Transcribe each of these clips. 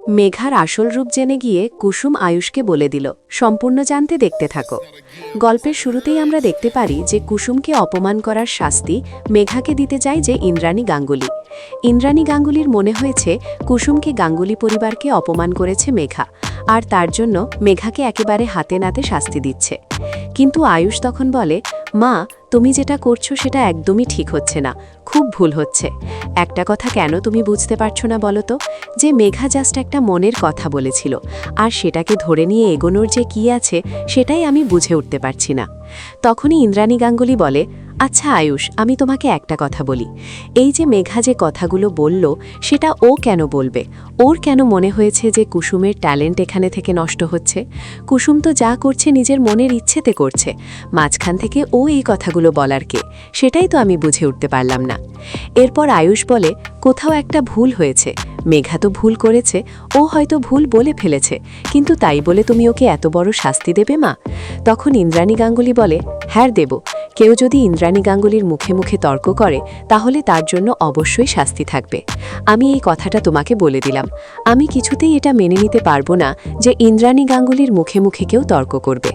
মেঘার আসল রূপ জেনে গিয়ে কুসুম আয়ুষকে বলে দিল, সম্পূর্ণ জানতে দেখতে থাকো। গল্পের শুরুতেই আমরা দেখতে পারি যে কুসুমকে অপমান করার শাস্তি মেঘাকে দিতে যায় যে ইন্দ্রাণী গাঙ্গুলি। ইন্দ্রাণী গাঙ্গুলির মনে হয়েছে কুসুমকে গাঙ্গুলি পরিবারকে অপমান করেছে মেঘা, আর তার জন্য মেঘাকে একেবারে হাতে নাতে শাস্তি দিচ্ছে। কিন্তু আয়ুষ তখন বলে, মা, তুমি যেটা করছো সেটা একদমই ঠিক হচ্ছে না, খুব ভুল হচ্ছে। একটা কথা কেন তুমি বুঝতে পারছো না বলো তো, যে মেঘা জাস্ট একটা মনের কথা বলেছিল, আর সেটাকে ধরে নিয়ে এগোনোর যে কী আছে সেটাই আমি বুঝে উঠতে পারছি না। তখনই ইন্দ্রাণী গাঙ্গুলি বলে, আচ্ছা আয়ুষ, আমি তোমাকে একটা কথা বলি, এই যে মেঘা যে কথাগুলো বলল সেটা ও কেন বলবে? ওর কেন মনে হয়েছে যে কুসুমের ট্যালেন্ট এখানে থেকে নষ্ট হচ্ছে? কুসুম তো যা করছে নিজের মনের ইচ্ছেতে করছে, মাঝখান থেকে ও এই কথাগুলো বলার কে? সেটাই তো আমি বুঝে উঠতে পারলাম না। এরপর আয়ুষ বলে, কোথাও একটা ভুল হয়েছে, মেঘা তো ভুল করেছে, ও হয়তো ভুল বলে ফেলেছে, কিন্তু তাই বলে তুমি ওকে এত বড় শাস্তি দেবে মা? তখন ইন্দ্রাণী গাঙ্গুলি বলে, হ্যাঁ দেব। কেউ যদি ইন্দ্রাণী গাঙ্গুলির মুখে মুখে তর্ক করে তাহলে তার জন্য অবশ্যই শাস্তি থাকবে। আমি এই কথাটা তোমাকে বলে দিলাম, আমি কিছুতেই এটা মেনে নিতে পারবো না যে ইন্দ্রাণী গাঙ্গুলির মুখে মুখে কেউ তর্ক করবে।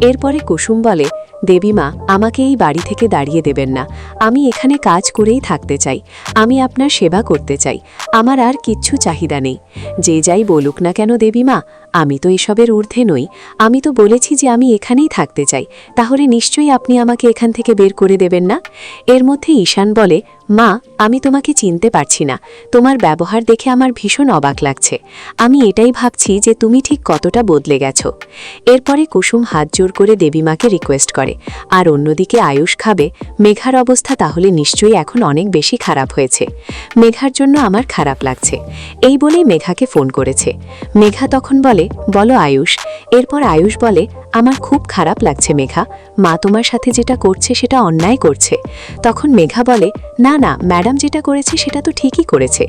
এরপরে কুসুম বলে, দেবীমা, আমাকে এই বাড়ি থেকে দাঁড়িয়ে দেবেন না, আমি এখানে কাজ করেই থাকতে চাই, আমি আপনার সেবা করতে চাই, আমার আর কিচ্ছু চাহিদা নেই। যে যাই বলুক না কেন দেবীমা, আমি তো এসবের ঊর্ধ্বে নই, আমি তো বলেছি যে আমি এখানেই থাকতে চাই, তাহলে নিশ্চয়ই আপনি আমাকে এখান থেকে বের করে দেবেন না। এর মধ্যে ঈশান বলে, মা, আমি তোমাকে চিনতে পারছি না, তোমার ব্যবহার দেখে আমার ভীষণ অবাক লাগছে, আমি এটাই ভাবছি যে তুমি ঠিক কতটা বদলে গেছো। এরপরে কুসুম হাত জোর করে দেবীমাকে রিকোয়েস্ট করে, আর অন্যদিকে আয়ুষ খাবে, মেঘার অবস্থা তাহলে নিশ্চয়ই এখন অনেক বেশি খারাপ হয়েছে, মেঘার জন্য আমার খারাপ লাগছে। এই বলেই মেঘাকে ফোন করেছে। মেঘা তখন বলে, বলো আয়ুষ। এরপর আয়ুষ বলে, আমার খুব খারাপ লাগছে মেঘা, মা তোমার সাথে যেটা করছে সেটা অন্যায় করছে। তখন মেঘা বলে, না না, ম্যাডাম যেটা করেছে সেটা তো ঠিকই করেছে।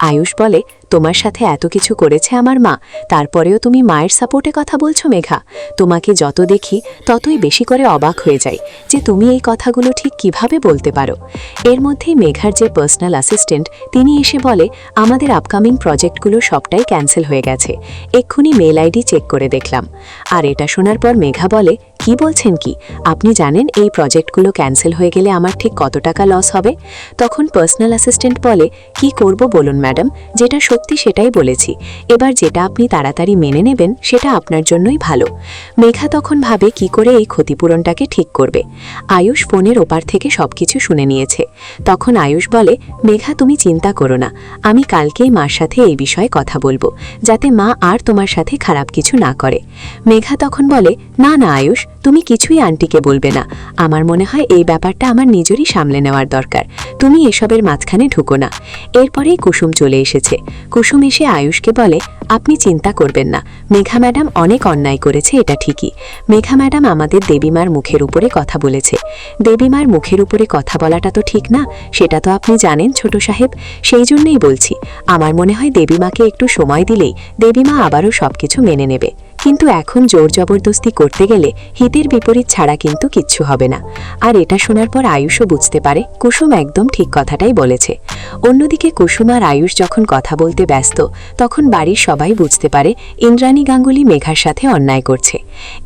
আয়ুষ বলে, তোমার সাথে এত কিছু করেছে আমার মা, তারপরেও তুমি মায়ের সাপোর্টে কথা বলছো মেঘা? তোমাকে যত দেখি ততই বেশি করে অবাক হয়ে যাই যে তুমি এই কথাগুলো ঠিক কিভাবে বলতে পারো। এর মধ্যেই মেঘার যে পার্সোনাল অ্যাসিস্ট্যান্ট তিনি এসে বলে, আমাদের আপকামিং প্রজেক্টগুলো সবটাই ক্যান্সেল হয়ে গেছে, এক্ষুনি মেল আইডি চেক করে দেখলাম। আর এটা শোনার পর মেঘা বলে, কি বলছেন কি? আপনি জানেন এই প্রজেক্টগুলো ক্যান্সেল হয়ে গেলে আমার ঠিক কত টাকা লস হবে? তখন পার্সোনাল অ্যাসিস্ট্যান্ট বলে, কি করব বলুন ম্যাডাম, যেটা সত্যি সেটাই বলেছি, এবার যেটা আপনি তাড়াতাড়ি মেনে নেবেন সেটা আপনার জন্যই ভালো। মেঘা তখন ভাবে কি করে এই ক্ষতিপূরণটাকে ঠিক করবে। আয়ুষ ফোনের ওপার থেকে সবকিছু শুনে নিয়েছে। তখন আয়ুষ বলে, মেঘা তুমি চিন্তা করো না, আমি কালকেই মার সাথে এই বিষয়ে কথা বলবো, যাতে মা আর তোমার সাথে খারাপ কিছু না করে। মেঘা তখন বলে, না না আয়ুষ, তুমি কিছুই আন্টিকে বলবে না, আমার মনে হয় এই ব্যাপারটা আমার নিজেরই সামলে নেওয়ার দরকার, তুমি এসবের মাঝখানে ঢুকো না। এরপরেই কুসুম চলে এসেছে। কুসুম এসে আয়ুষকে বলে, আপনি চিন্তা করবেন না, মেঘা ম্যাডাম অনেক অন্যায় করেছে, এটা ঠিকই। মেঘা ম্যাডাম আমাদের দেবীমার মুখের উপরে কথা বলেছে, দেবীমার মুখের উপরে কথা বলাটা তো ঠিক না, সেটা তো আপনি জানেন ছোট সাহেব, সেই জন্যই বলছি, আমার মনে হয় দেবীমাকে একটু সময় দিলেই দেবীমা আবারও সবকিছু মেনে নেবে, কিন্তু এখন জোর জবরদস্তি করতে গেলে হিতের বিপরীত ছাড়া কিন্তু কিচ্ছু হবে না। আর এটা শোনার পর আয়ুষও বুঝতে পারে কুসুম একদম ঠিক কথাটাই বলেছে। অন্যদিকে কুসুম আর আয়ুষ যখন কথা বলতে ব্যস্ত, তখন বাড়ির সবাই বুঝতে পারে ইন্দ্রাণী গাঙ্গুলি মেঘার সাথে অন্যায় করছে।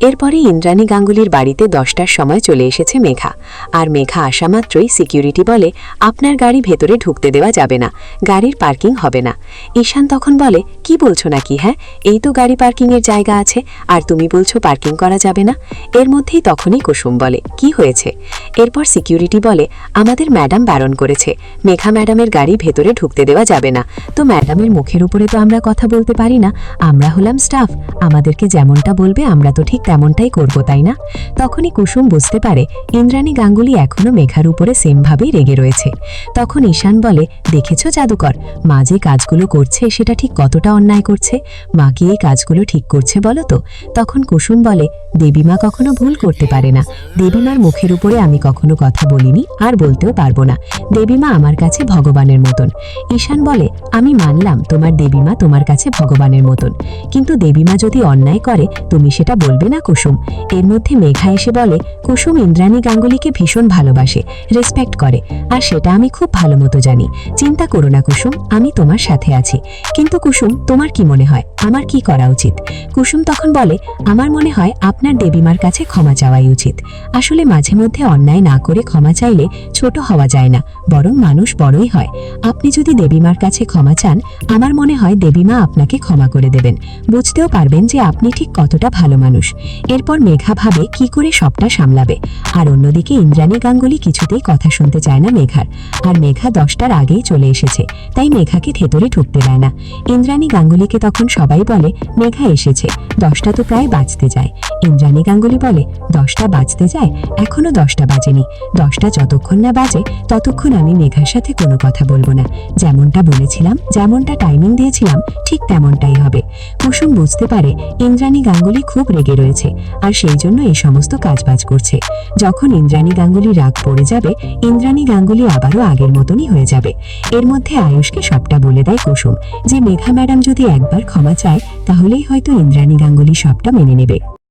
এরপরে ইন্দ্রাণী গাঙ্গুলির বাড়িতে 10টার সময় চলে এসেছে মেঘা, আর মেঘা আসা মাত্রই সিকিউরিটি বলে, আপনার গাড়ি ভেতরে ঢুকতে দেওয়া যাবে না, গাড়ির পার্কিং হবে না। ঈশান তখন বলে, কি বলছো নাকি? হ্যাঁ, এই তো গাড়ি পার্কিংয়ের জায়গা আছে, আর তুমি বলছো পার্কিং করা যাবে না? এর মধ্যেই তখনই কুসুম বলে, কি হয়েছে? এরপর সিকিউরিটি বলে, আমাদের ম্যাডাম বারণ করেছে, মেঘা ম্যাডামের গাড়ি ভেতরে ঢুকতে দেওয়া যাবে না। তো ম্যাডামের মুখের উপরে তো আমরা কথা বলতে পারি না, আমরা হলাম স্টাফ, আমাদেরকে যেমনটা বলবে আমরা তো ঠিক তেমনটাই করবো, তাই না? তখনই কুসুম বুঝতে পারে ইন্দ্রাণী গাঙ্গুলি এখনো মেঘার উপরে সেমভাবেই রেগে রয়েছে। তখন ঈশান বলে, দেখেছো জাদুকর, মা যে কাজগুলো করছে সেটা ঠিক কতটা অন্যায় করছে, মা কি এই কাজগুলো ঠিক করছে বলো? বলো তো? তখন কুসুম বলে, দেবীমা কখনো ভুল করতে পারে না। দেবীমার মুখের উপরে আমি কখনো কথা বলিনি, আর বলতেও পারবো না। দেবীমা আমার কাছে ভগবানের মতন। ঈশান বলে, আমি মানলাম তোমার দেবীমা তোমার কাছে ভগবানের মতন, কিন্তু দেবীমা যদি অন্যায় করে তুমি সেটা বলবে না কুসুম? এর মধ্যে মেঘা এসে বলে, কুসুম ইন্দ্রাণী গাঙ্গুলিকে ভীষণ ভালোবাসে, রেসপেক্ট করে, আর সেটা আমি খুব ভালো মতো জানি। চিন্তা করো না কুসুম, আমি তোমার সাথে আছি। কিন্তু কুসুম, তোমার কি মনে হয় আমার কি করা উচিত? কুসুম তখন বলে, আমার মনে হয় আপনার দেবীমার কাছে ক্ষমা চাওয়াই উচিত। আসলে মাঝে মধ্যে অন্যায় না করে ক্ষমা চাইলে ছোট হওয়া যায় না, বরং মানুষ বড়ই হয়। আপনি যদি দেবীমার কাছে ক্ষমা চান, আমার মনে হয় দেবীমা আপনাকে ক্ষমা করে দেবেন, বুঝতেও পারবেন যে আপনি ঠিক কতটা ভালো মানুষ। এরপর মেঘা ভাবে কি করে সবটা সামলাবে। আর অন্যদিকে ইন্দ্রাণী গাঙ্গুলি কিছুতেই কথা শুনতে চায় না মেঘার, আর মেঘা 10টার আগেই চলে এসেছে, তাই মেঘাকে ভেতরে ঢুকতে দেয় না। ইন্দ্রাণী গাঙ্গুলিকে তখন সবাই বলে, মেঘা এসেছে, 10টা তো প্রায় বাজতে যায়। ইন্দ্রাণী গাঙ্গুলি বলে, 10টা বাজতে যায়? এখনো 10টা বাজেনি। 10টা যতক্ষণ না বাজে ততক্ষণ আমি মেঘার সাথে কোনো কথা বলবো না। যেমনটা বলেছিলাম, যেমনটা টাইমিং দিয়েছিলাম, ঠিক তেমনটাই হবে। কুসুম বুঝতে পারে ইন্দ্রাণী গাঙ্গুলি খুব রেগে রয়েছে, আর সেই জন্য এই সমস্ত কাজবাজ করছে। যখন ইন্দ্রাণী গাঙ্গুলি রাগ পড়ে যাবে, ইন্দ্রাণী গাঙ্গুলি আবারও আগের মতনই হয়ে যাবে। এর মধ্যে আয়ুষকে সবটা বলে দেয় কুসুম, যে মেঘা ম্যাডাম যদি একবার ক্ষমা চায় তাহলেই হয়তো ইন্দ্রাণী গাঙ্গুলি সবটা মেনে নেবে।